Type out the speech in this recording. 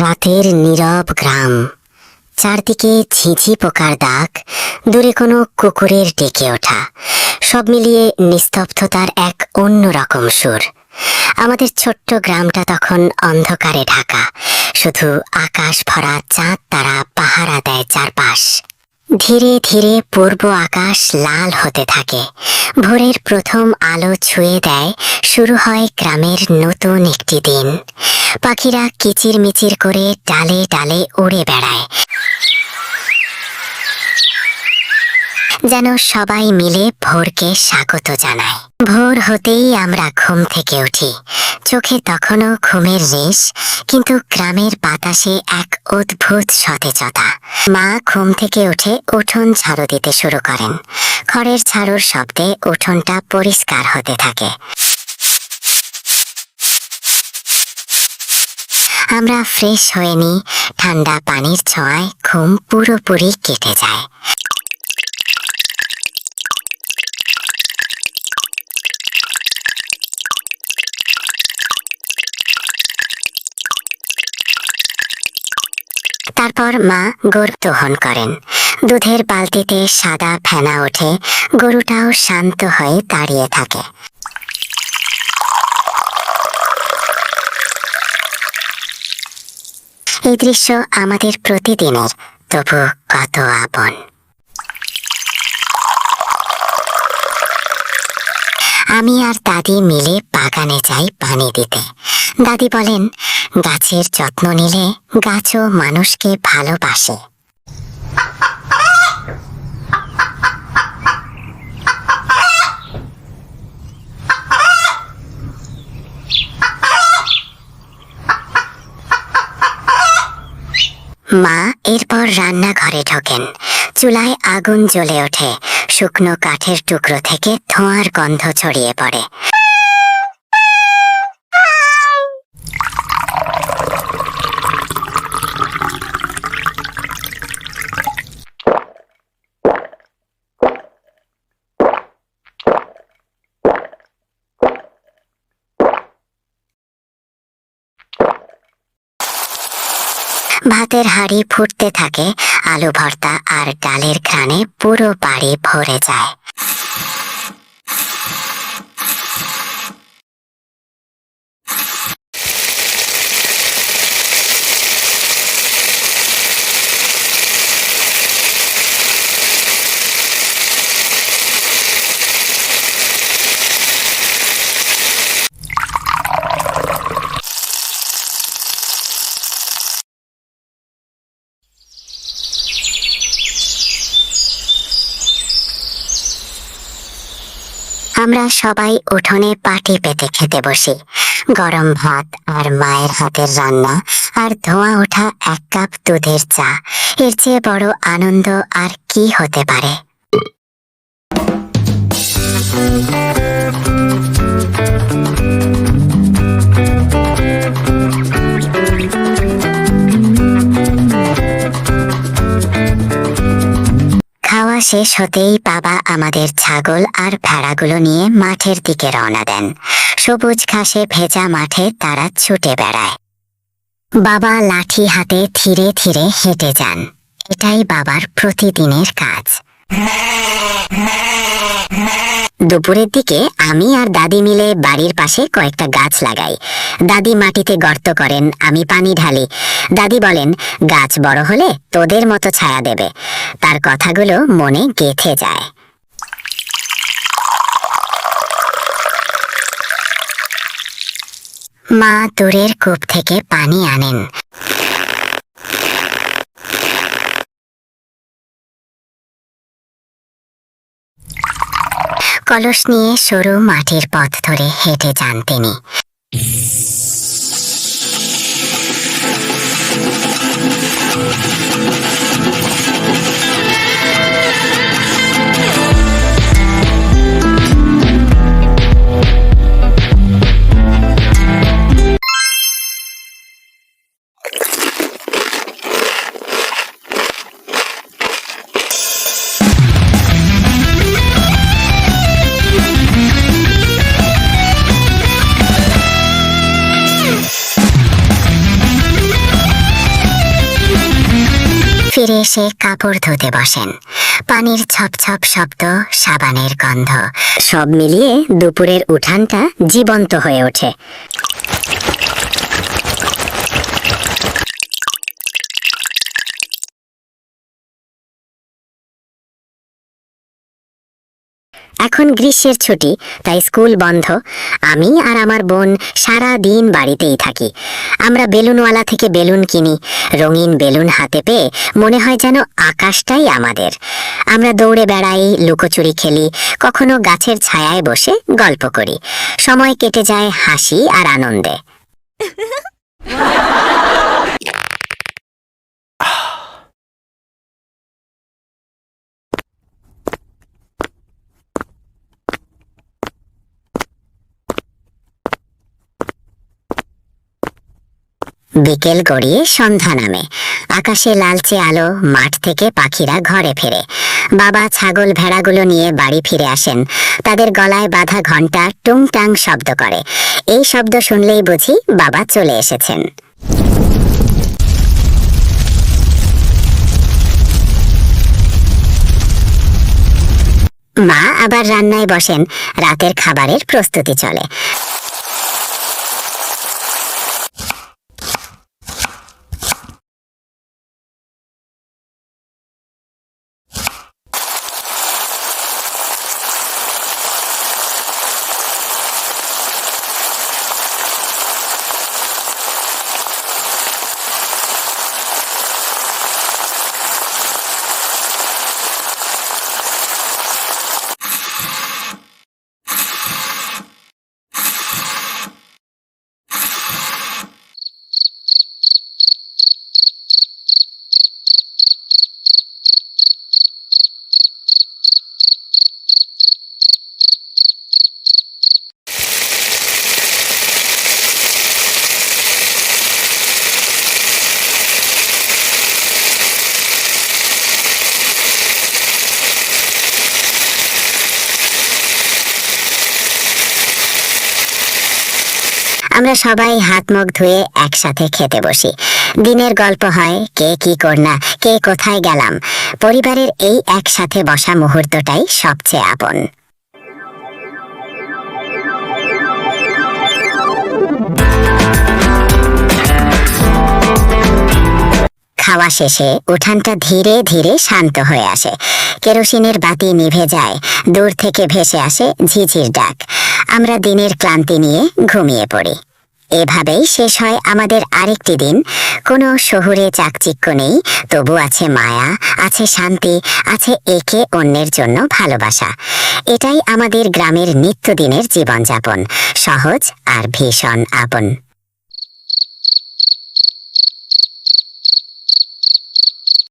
রাতের নীরব গ্রাম, চারদিকে ঝিঁঝি পোকার ডাক, দূরে কোনো কুকুরের ডেকে ওঠা, সব মিলিয়ে নিস্তব্ধতার এক অন্যরকম সুর। আমাদের ছোট্ট গ্রামটা তখন অন্ধকারে ঢাকা, শুধু আকাশ ভরা চাঁদ তারা পাহারা দেয় চারপাশ। ধীরে ধীরে পূর্ব আকাশ লাল হতে থাকে, ভোরের প্রথম আলো ছুঁয়ে দেয়, শুরু হয় গ্রামের নতুন একটি দিন। পাখিরা কিচিরমিচির করে ডালে ডালে উড়ে বেড়ায়, যেন সবাই মিলে ভোরকে স্বাগত জানায়। ভোর হতেই আমরা ঘুম থেকে উঠি, চোখে তখনও ঘুমের রেশ, কিন্তু গ্রামের বাতাসে এক অদ্ভুত সতেজতা। মা ঘুম থেকে উঠে উঠোন ঝাড়ু দিতে শুরু করেন। খড়ের ঝাড়ুর শব্দে উঠোনটা পরিষ্কার হতে থাকে। আমরা ফ্রেশ হয়ে নিই, ঠান্ডা পানির ছোঁয়ায় ঘুম পুরোপুরি কেটে যায়। তারপর মা গরু দহন করেন। দুধের বালতিতে সাদা ফেনা ওঠে, গরুটাও শান্ত হয়ে দাঁড়িয়ে থাকে। এই দৃশ্য আমাদের প্রতিদিনের, তবু কত আপন। আমি আর দাদি মিলে বাগানে যাই পানি দিতে। দাদি বলেন, গাছের যত্ন নিলে গাছও মানুষকে ভালোবাসে। মা এরপর রান্নাঘরে ঢোকেন। চুলায় আগুন জ্বলে ওঠে, শুকনো কাঠের টুকরো থেকে ধোঁয়ার গন্ধ ছড়িয়ে পড়ে। ভাতের হাঁড়ি ফুটতে থাকে, আলু ভর্তা আর ডালের ঘ্রাণে পুরো বাড়ি ভরে যায়। আমরা সবাই উঠোনে পাটি পেতে খেতে বসি। গরম ভাত আর মায়ের হাতের রান্না আর ধোঁয়া ওঠা এক কাপ দুধের চা, এর চেয়ে বড় আনন্দ আর কি হতে পারে। খাওয়া শেষ হতেই বাবা আমাদের ছাগল আর ভেড়াগুলো নিয়ে মাঠের দিকে রওনা দেন। সবুজ ঘাসে ভেজা মাঠে তারা ছুটে বেড়ায়। বাবা লাঠি হাতে ধীরে ধীরে হেঁটে যান। এটাই বাবার প্রতিদিনের কাজ। দুপুরের দিকে আমি আর দাদি মিলে বাড়ির পাশে কয়েকটা গাছ লাগাই। দাদি মাটিতে গর্ত করেন, আমি পানি ঢালি। দাদি বলেন, গাছ বড় হলে তোদের মতো ছায়া দেবে। তার কথাগুলো মনে গেঁথে যায়। মা দূরের কূপ থেকে পানি আনেন। কলস নিয়ে সরু মাটির পথ ধরে হেঁটে যান তিনি। ফিরে এসে কাপড় ধুতে বসেন। পানির ছপছপ শব্দ, সাবানের গন্ধ, সব মিলিয়ে দুপুরের উঠানটা জীবন্ত হয়ে ওঠে। এখন গ্রীষ্মের ছুটি, তাই স্কুল বন্ধ। আমি আর আমার বোন সারা দিন বাড়িতেই থাকি। আমরা বেলুনওয়ালা থেকে বেলুন কিনি। রঙিন বেলুন হাতে পেয়ে মনে হয় যেন আকাশটাই আমাদের। আমরা দৌড়ে বেড়াই, লুকোচুরি খেলি, কখনো গাছের ছায়ায় বসে গল্প করি। সময় কেটে যায় হাসি আর আনন্দে। বিকেল গড়িয়ে সন্ধ্যা নামে। আকাশে লালচে আলো, মাঠ থেকে পাখিরা ঘরে ফেরে। বাবা ছাগল ভেড়াগুলো নিয়ে বাড়ি ফিরে আসেন। তাদের গলায় বাঁধা ঘণ্টা টুংটাং শব্দ করে। এই শব্দ শুনলেই বুঝি বাবা চলে এসেছেন। মা আবার রান্নায় বসেন। রাতের খাবারের প্রস্তুতি চলে। আমরা সবাই হাত মুখ ধুয়ে একসাথে খেতে বসি। দিনের গল্প হয়, কে কি করনা, কে কোথায় গেলাম। পরিবারের এই একসাথে বসা মুহূর্তটাই সবচেয়ে আপন। খাওয়া শেষে উঠানটা ধীরে ধীরে শান্ত হয়ে আসে। কেরোসিনের বাতি নিভে যায়। দূর থেকে ভেসে আসে ঝিঝির ডাক। আমরা দিনের ক্লান্তি নিয়ে ঘুমিয়ে পড়ি। এভাবেই শেষ হয় আমাদের আরেকটি দিন। কোনো শহুরে চাকচিক্য নেই, তবু আছে মায়া, আছে শান্তি, আছে একে অন্যের জন্য ভালোবাসা। এটাই আমাদের গ্রামের নিত্যদিনের জীবনযাপন, সহজ আর ভীষণ আপন।